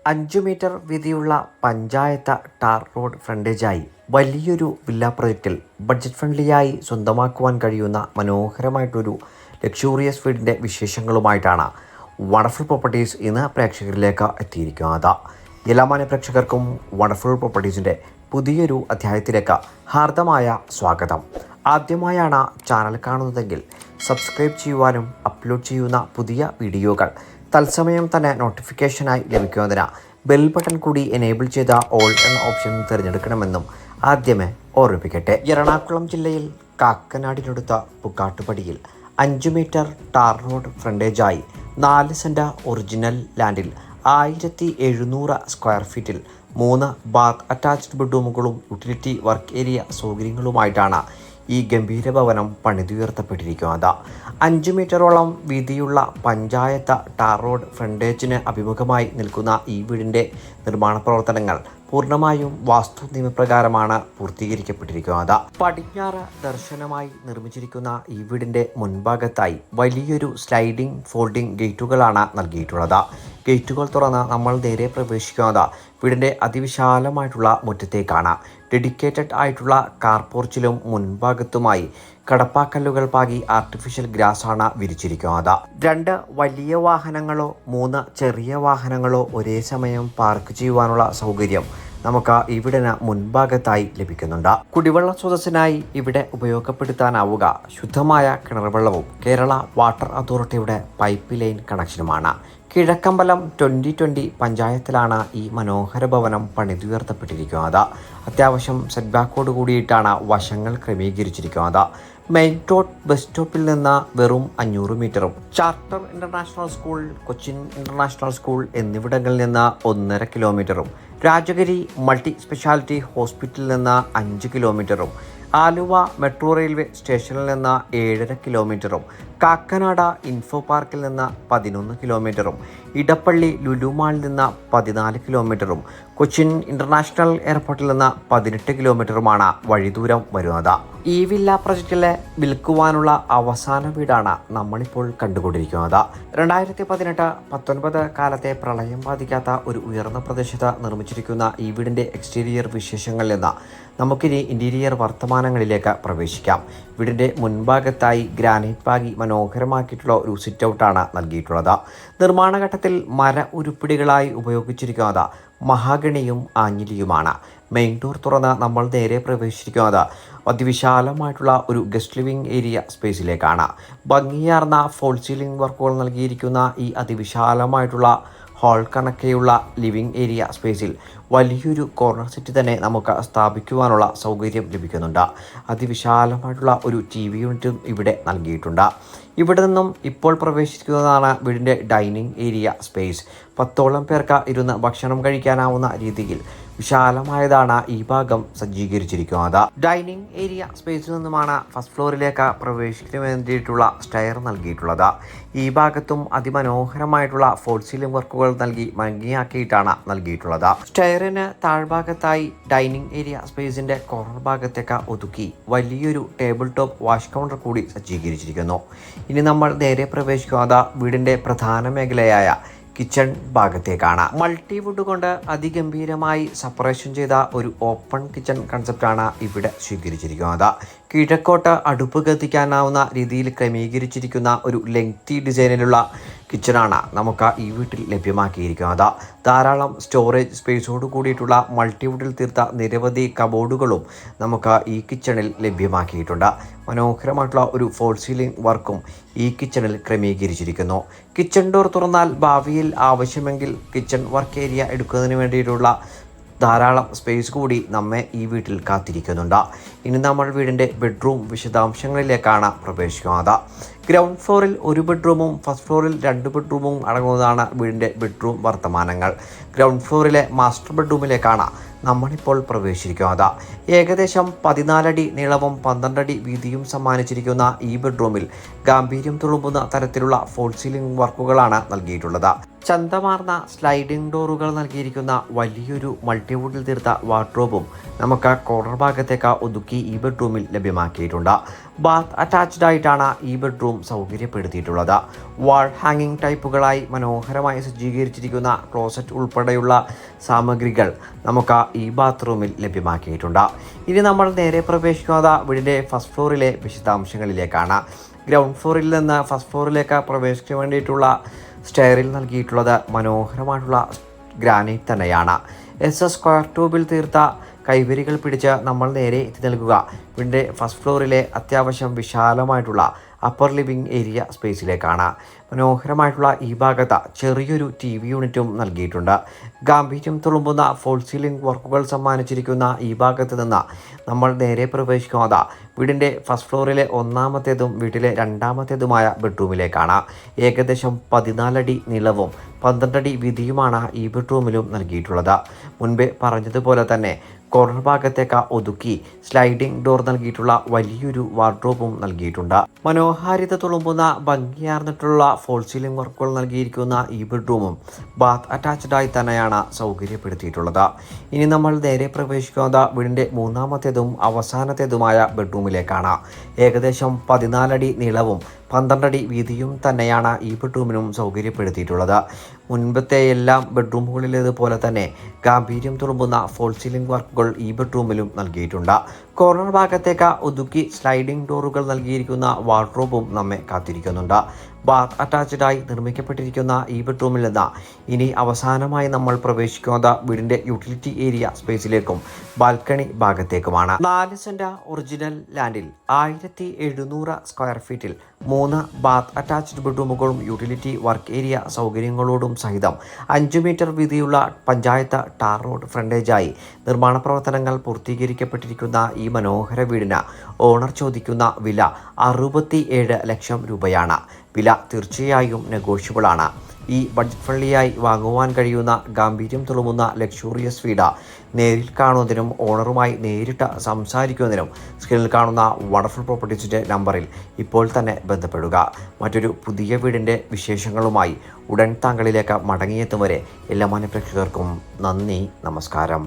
5 metre വീതിയുള്ള panchayat tar road ഫ്രണ്ടേജായി വലിയൊരു villa പ്രൊജക്റ്റിൽ budget ഫ്രണ്ട്ലിയായി സ്വന്തമാക്കുവാൻ കഴിയുന്ന മനോഹരമായിട്ടൊരു ലക്ഷൂറിയസ് വീടിൻ്റെ വിശേഷങ്ങളുമായിട്ടാണ് വണ്ടർഫുൾ പ്രോപ്പർട്ടീസ് ഇന്ന് പ്രേക്ഷകരിലേക്ക് എത്തിയിരിക്കുന്നത്. എല്ലാ മാന്യ പ്രേക്ഷകർക്കും വണ്ടർഫുൾ പ്രോപ്പർട്ടീസിൻ്റെ പുതിയൊരു അധ്യായത്തിലേക്ക് ഹാർദമായ സ്വാഗതം. ആദ്യമായാണ് ചാനൽ കാണുന്നതെങ്കിൽ സബ്സ്ക്രൈബ് ചെയ്യുവാനും അപ്ലോഡ് ചെയ്യുന്ന പുതിയ വീഡിയോകൾ തത്സമയം തന്നെ നോട്ടിഫിക്കേഷനായി ലഭിക്കുന്നതിന് ബെൽ ബട്ടൺ കൂടി എനേബിൾ ചെയ്ത ഓൾ എന്ന ഓപ്ഷൻ തിരഞ്ഞെടുക്കണമെന്നും ആദ്യമേ ഓർമ്മിപ്പിക്കട്ടെ. എറണാകുളം ജില്ലയിൽ കാക്കനാടിനടുത്ത പുക്കാട്ടുപടിയിൽ 5 മീറ്റർ ടാർ റോഡ് ഫ്രണ്ടേജായി 4 സെൻറ് ഒറിജിനൽ ലാൻഡിൽ 1700 സ്ക്വയർ ഫീറ്റിൽ 3 ബാത്ത് അറ്റാച്ച്ഡ് ബെഡ്റൂമുകളും യൂട്ടിലിറ്റി വർക്ക് ഏരിയ സൗകര്യങ്ങളുമായിട്ടാണ് ഈ ഗംഭീര ഭവനം പണിതുയർത്തപ്പെട്ടിരിക്കുന്നത്. 5 മീറ്ററോളം വീതിയുള്ള പഞ്ചായത്ത് ടാർ റോഡ് ഫ്രണ്ടേജിന് അഭിമുഖമായി നിൽക്കുന്ന ഈ വീടിൻ്റെ നിർമ്മാണ പ്രവർത്തനങ്ങൾ പൂർണ്ണമായും വാസ്തു നിയമപ്രകാരമാണ് പൂർത്തീകരിക്കപ്പെട്ടിരിക്കുന്നത്. പടിഞ്ഞാറ് ദർശനമായി നിർമ്മിച്ചിരിക്കുന്ന ഈ വീടിൻ്റെ മുൻഭാഗത്തായി വലിയൊരു സ്ലൈഡിംഗ് ഫോൾഡിംഗ് ഗേറ്റുകളാണ് നൽകിയിട്ടുള്ളത്. ഗേറ്റുകൾ തുറന്ന് നമ്മൾ നേരെ പ്രവേശിക്കുന്നത് വീടിൻ്റെ അതിവിശാലമായിട്ടുള്ള മുറ്റത്തേക്കാണ്. ഡെഡിക്കേറ്റഡ് ആയിട്ടുള്ള കാർ പോർച്ചിലും മുൻഭാഗത്തുമായി കടപ്പാക്കല്ലുകൾ പാകി ആർട്ടിഫിഷ്യൽ ഗ്രാസ് ആണ് വിരിച്ചിരിക്കുന്നത്. 2 വലിയ വാഹനങ്ങളോ 3 ചെറിയ വാഹനങ്ങളോ ഒരേ സമയം പാർക്ക് ചെയ്യുവാനുള്ള സൗകര്യം നമുക്ക് ഇവിടിന് മുൻഭാഗത്തായി ലഭിക്കുന്നുണ്ട്. കുടിവെള്ള സ്രോതസ്സിനായി ഇവിടെ ഉപയോഗപ്പെടുത്താനാവുക ശുദ്ധമായ കിണർ വെള്ളവും കേരള വാട്ടർ അതോറിറ്റിയുടെ പൈപ്പ് ലൈൻ കണക്ഷനുമാണ്. കിഴക്കമ്പലം 2020 പഞ്ചായത്തിലാണ് ഈ മനോഹര ഭവനം പണിതുയർത്തപ്പെട്ടിരിക്കുന്നത്. അത്യാവശ്യം സെറ്റ് ബാക്കോട് കൂടിയിട്ടാണ് വശങ്ങൾ ക്രമീകരിച്ചിരിക്കുന്നത്. മെയിൻ റോഡ് ബസ് സ്റ്റോപ്പിൽ നിന്ന് വെറും 500 മീറ്ററും charter international school, Cochin international school എന്നിവിടങ്ങളിൽ നിന്ന് 1.5 കിലോമീറ്ററും രാജഗിരി മൾട്ടി സ്പെഷ്യാലിറ്റി ഹോസ്പിറ്റലിൽ നിന്ന് 5 കിലോമീറ്ററും ആലുവ മെട്രോ റെയിൽവേ സ്റ്റേഷനിൽ നിന്ന് 7.5 കിലോമീറ്ററും കാക്കനാട് ഇൻഫോ പാർക്കിൽ നിന്ന് 11 കിലോമീറ്ററും ഇടപ്പള്ളി ലുലു മാളിൽ നിന്ന് 14 കിലോമീറ്ററും കൊച്ചിൻ ഇൻ്റർനാഷണൽ എയർപോർട്ടിൽ നിന്ന് 18 കിലോമീറ്ററുമാണ് വഴിദൂരം വരുന്നത്. ഈ വില്ല പ്രൊജക്റ്റിലെ വിൽക്കുവാനുള്ള അവസാന വീടാണ് നമ്മളിപ്പോൾ കണ്ടുകൊണ്ടിരിക്കുന്നത്. 2018-19 കാലത്തെ പ്രളയം ബാധിക്കാത്ത ഒരു ഉയർന്ന പ്രദേശത്ത് നിർമ്മിച്ചിരിക്കുന്ന ഈ വീടിൻ്റെ എക്സ്റ്റീരിയർ വിശേഷങ്ങളിൽ നിന്ന് നമുക്കിനി ഇൻറ്റീരിയർ വർത്തമാനങ്ങളിലേക്ക് പ്രവേശിക്കാം. വീടിൻ്റെ മുൻഭാഗത്തായി ഗ്രാനൈറ്റ് പാകി മനോഹരമാക്കിയിട്ടുള്ള ഒരു സിറ്റ് ഔട്ടാണ് നൽകിയിട്ടുള്ളത്. നിർമ്മാണ ഘട്ടത്തിൽ മര ഉരുപ്പിടികളായി ഉപയോഗിച്ചിരിക്കുന്നത് മഹാഗണിയും ആഞ്ഞിലിയുമാണ്. മെയിൻ ഡോർ തുറന്ന് നമ്മൾ നേരെ പ്രവേശിച്ചിരിക്കുന്നത് അതിവിശാലമായിട്ടുള്ള ഒരു ഗസ്റ്റ് ലിവിംഗ് ഏരിയ സ്പേസിലേക്കാണ്. ഭംഗിയാർന്ന ഫോൾ സീലിംഗ് വർക്കുകൾ നൽകിയിരിക്കുന്ന ഈ അതിവിശാലമായിട്ടുള്ള ഹാൾ കണക്കെയുള്ള ലിവിംഗ് ഏരിയ സ്പേസിൽ വലിയൊരു കോർണർ സെറ്റ് തന്നെ നമുക്ക് സ്ഥാപിക്കുവാനുള്ള സൗകര്യം ലഭിക്കുന്നുണ്ട്. അതിവിശാലമായിട്ടുള്ള ഒരു TV യൂണിറ്റും ഇവിടെ നൽകിയിട്ടുണ്ട്. ഇവിടെ നിന്നും ഇപ്പോൾ പ്രവേശിക്കുന്നതാണ് വീടിൻ്റെ ഡൈനിങ് ഏരിയ സ്പേസ്. 10ഓളം പേർക്ക് ഇരുന്ന് ഭക്ഷണം കഴിക്കാനാവുന്ന രീതിയിൽ വിശാലമായതാണ് ഈ ഭാഗം സജ്ജീകരിച്ചിരിക്കുന്നത്. ഡൈനിങ് ഏരിയ സ്പേസിൽ നിന്നുമാണ് ഫസ്റ്റ് ഫ്ലോറിലേക്ക് പ്രവേശിക്കുന്നതിന് വേണ്ടിയിട്ടുള്ള സ്റ്റെയർ നൽകിയിട്ടുള്ളത്. ഈ ഭാഗത്തും അതിമനോഹരമായിട്ടുള്ള ഫോൾ സീലിംഗ് വർക്കുകൾ നൽകി ഭംഗിയാക്കിയിട്ടാണ് നൽകിയിട്ടുള്ളത്. സ്റ്റെയറിന് താഴ്ഭാഗത്തായി ഡൈനിങ് ഏരിയ സ്പേസിൻ്റെ കോർണർ ഭാഗത്തേക്ക് ഒതുക്കി വലിയൊരു ടേബിൾ ടോപ്പ് വാഷ് കൗണ്ടർ കൂടി സജ്ജീകരിച്ചിരിക്കുന്നു. ഇനി നമ്മൾ നേരെ പ്രവേശിക്കുന്നത് വീടിൻ്റെ പ്രധാന മേഖലയായ കിച്ചൺ ഭാഗത്തേക്കാണ്. മൾട്ടിവുഡ് കൊണ്ട് അതിഗംഭീരമായി സെപ്പറേഷൻ ചെയ്ത ഒരു ഓപ്പൺ കിച്ചൺ കൺസെപ്റ്റാണ് ഇവിടെ സ്വീകരിച്ചിരിക്കുന്നത്. കിഴക്കോട്ട് അടുപ്പ് കത്തിക്കാനാവുന്ന രീതിയിൽ ക്രമീകരിച്ചിരിക്കുന്ന ഒരു ലെങ്തി ഡിസൈനിലുള്ള കിച്ചണാണ് നമുക്ക് ഈ വീട്ടിൽ ലഭ്യമാക്കിയിരിക്കുന്നത്. ധാരാളം സ്റ്റോറേജ് സ്പേസോട് കൂടിയിട്ടുള്ള മൾട്ടിവുഡിൽ തീർത്ത നിരവധി കബോർഡുകളും നമുക്ക് ഈ കിച്ചണിൽ ലഭ്യമാക്കിയിട്ടുണ്ട്. മനോഹരമായിട്ടുള്ള ഒരു ഫോൾ സീലിംഗ് വർക്കും ഈ കിച്ചണിൽ ക്രമീകരിച്ചിരിക്കുന്നു. കിച്ചൺ ഡോർ തുറന്നാൽ ഭാവിയിൽ ആവശ്യമെങ്കിൽ കിച്ചൺ വർക്ക് ഏരിയ എടുക്കുന്നതിന് വേണ്ടിയിട്ടുള്ള ധാരാളം സ്പേസ് കൂടി നമ്മെ ഈ വീട്ടിൽ കാത്തിരിക്കുന്നുണ്ട്. ഇനി നമ്മൾ വീടിൻ്റെ ബെഡ്റൂം വിശദാംശങ്ങളിലേക്കാണ് പ്രവേശിക്കുന്നത്. ഗ്രൗണ്ട് ഫ്ലോറിൽ 1 ബെഡ്റൂമും ഫസ്റ്റ് ഫ്ലോറിൽ 2 ബെഡ്റൂമും അടങ്ങുന്നതാണ് വീടിൻ്റെ ബെഡ്റൂം വർത്തമാനങ്ങൾ. ഗ്രൗണ്ട് ഫ്ലോറിലെ മാസ്റ്റർ ബെഡ്റൂമിലേക്കാണ് നമ്മളിപ്പോൾ പ്രവേശിച്ചിരിക്കുന്നത്. ഏകദേശം 14 അടി നീളവും 12 അടി വീതിയും സമ്മാനിച്ചിരിക്കുന്ന ഈ ബെഡ്റൂമിൽ ഗാംഭീര്യം തുളുമ്പുന്ന തരത്തിലുള്ള ഫോൾ സീലിംഗ് വർക്കുകളാണ് നൽകിയിട്ടുള്ളത്. ചന്തമാർന്ന സ്ലൈഡിംഗ് ഡോറുകൾ നൽകിയിരിക്കുന്ന വലിയൊരു മൾട്ടിവുഡിൽ തീർത്ത വാർഡ്രോബും നമുക്ക് കോർണർ ഭാഗത്തേക്ക് ഒതുക്കി ഈ ബെഡ്റൂമിൽ ലഭ്യമാക്കിയിട്ടുണ്ട്. ബാത്ത് അറ്റാച്ച്ഡ് ആയിട്ടാണ് ഈ ബെഡ്റൂം സൗകര്യപ്പെടുത്തിയിട്ടുള്ളത്. വാൾ ഹാങ്ങിങ് ടൈപ്പുകളായി മനോഹരമായി സജ്ജീകരിച്ചിരിക്കുന്ന ക്ലോസറ്റ് ഉൾപ്പെടെയുള്ള സാമഗ്രികൾ നമുക്ക് ഈ ബാത്റൂമിൽ ലഭ്യമാക്കിയിട്ടുണ്ട്. ഇനി നമ്മൾ നേരെ പ്രവേശിക്കുന്നത് വീടിൻ്റെ ഫസ്റ്റ് ഫ്ലോറിലെ വിശദാംശങ്ങളിലേക്കാണ്. ഗ്രൗണ്ട് ഫ്ലോറിൽ നിന്ന് ഫസ്റ്റ് ഫ്ലോറിലേക്ക് പ്രവേശിക്കാൻ വേണ്ടിയിട്ടുള്ള സ്റ്റെയറിൽ നൽകിയിട്ടുള്ളത് മനോഹരമായിട്ടുള്ള ഗ്രാനൈറ്റ് തന്നെയാണ്. സ്ക്വയർ ട്യൂബിൽ തീർത്ത കൈവരികൾ പിടിച്ച് നമ്മൾ നേരെ എത്തി നൽകുക വീടിൻ്റെ ഫസ്റ്റ് ഫ്ലോറിലെ അത്യാവശ്യം വിശാലമായിട്ടുള്ള അപ്പർ ലിവിംഗ് ഏരിയ സ്പേസിലേക്കാണ്. മനോഹരമായിട്ടുള്ള ഈ ഭാഗത്ത് ചെറിയൊരു TV യൂണിറ്റും നൽകിയിട്ടുണ്ട്. ഗാംഭീര്യം തുളുമ്പുന്ന ഫോൾ സീലിംഗ് വർക്കുകൾ സമ്മാനിച്ചിരിക്കുന്ന ഈ ഭാഗത്ത് നിന്ന് നമ്മൾ നേരെ പ്രവേശിക്കുന്നത് വീടിൻ്റെ ഫസ്റ്റ് ഫ്ലോറിലെ ഒന്നാമത്തേതും വീട്ടിലെ രണ്ടാമത്തേതുമായ ബെഡ്റൂമിലേക്കാണ്. ഏകദേശം 14 അടി നീളവും 12 അടി വീതിയുമാണ് ഈ ബെഡ്റൂമിലും നൽകിയിട്ടുള്ളത്. മുൻപേ പറഞ്ഞതുപോലെ തന്നെ കോർണർ ഭാഗത്തേക്ക് ഒതുക്കി സ്ലൈഡിംഗ് ഡോർ നൽകിയിട്ടുള്ള വലിയൊരു വാർഡ്രോബും നൽകിയിട്ടുണ്ട്. മനോഹാരിത തുളുമ്പുന്ന ഭംഗിയാർന്നിട്ടുള്ള ഫോൾ സീലിംഗ് വർക്കുകൾ നൽകിയിരിക്കുന്ന ഈ ബെഡ്റൂമും ബാത്ത് അറ്റാച്ച്ഡ് ആയി തന്നെയാണ് സൗകര്യപ്പെടുത്തിയിട്ടുള്ളത്. ഇനി നമ്മൾ നേരെ പ്രവേശിക്കുന്നത് വീടിൻ്റെ മൂന്നാമത്തേതും അവസാനത്തേതുമായ ബെഡ്റൂമിലേക്കാണ്. ഏകദേശം 14 അടി നീളവും 12 അടി വീതിയും തന്നെയാണ് ഈ ബെഡ്റൂമിനും സൗകര്യപ്പെടുത്തിയിട്ടുള്ളത്. മുൻപത്തെ എല്ലാ ബെഡ്റൂമുകളിലേതുപോലെ തന്നെ ഗാംഭീര്യം തുളുമ്പുന്ന ഫോൾ സീലിംഗ് വർക്കുകൾ ഈ ബെഡ്റൂമിലും നൽകിയിട്ടുണ്ട്. കോർണർ ഭാഗത്തേക്ക് ഒതുക്കി സ്ലൈഡിംഗ് ഡോറുകൾ നൽകിയിരിക്കുന്ന വാർഡ്രോബും നമ്മെ കാത്തിരിക്കുന്നുണ്ട്. ബാത്ത് അറ്റാച്ച്ഡായി നിർമ്മിക്കപ്പെട്ടിരിക്കുന്ന ഈ ബെഡ്റൂമിൽ നിന്ന് ഇനി അവസാനമായി നമ്മൾ പ്രവേശിക്കുന്നത് വീടിൻ്റെ യൂട്ടിലിറ്റി ഏരിയ സ്പേസിലേക്കും ബാൽക്കണി ഭാഗത്തേക്കുമാണ്. 4 സെന്റ് ഒറിജിനൽ ലാൻഡിൽ 1700 സ്ക്വയർ ഫീറ്റിൽ 3 ബാത്ത് അറ്റാച്ച്ഡ് ബെഡ്റൂമുകളും യൂട്ടിലിറ്റി വർക്ക് ഏരിയ സൗകര്യങ്ങളോടും സഹിതം 5 മീറ്റർ വീതിയുള്ള പഞ്ചായത്ത് ടാർ റോഡ് ഫ്രണ്ടേജായി നിർമ്മാണ പ്രവർത്തനങ്ങൾ പൂർത്തീകരിക്കപ്പെട്ടിരിക്കുന്ന ഈ മനോഹര വീടിന് ഓണർ ചോദിക്കുന്ന വില 67 ലക്ഷം രൂപയാണ്. വില തീർച്ചയായും നെഗോഷ്യബിളാണ്. ഈ ബഡ്ജറ്റ് ഫ്രണ്ട്ലിയായി വാങ്ങുവാൻ കഴിയുന്ന ഗാംഭീര്യം തുളുമുന്ന ലക്ഷൂറിയസ് വീട് നേരിൽ കാണുന്നതിനും ഓണറുമായി നേരിട്ട് സംസാരിക്കുന്നതിനും സ്ക്രീനിൽ കാണുന്ന വണ്ടർഫുൾ പ്രോപ്പർട്ടീസിൻ്റെ നമ്പറിൽ ഇപ്പോൾ തന്നെ ബന്ധപ്പെടുക. മറ്റൊരു പുതിയ വീടിൻ്റെ വിശേഷങ്ങളുമായി ഉടൻ താങ്കളിലേക്ക് മടങ്ങിയെത്തും വരെ എല്ലാ മാന്യപ്രേക്ഷകർക്കും നന്ദി, നമസ്കാരം.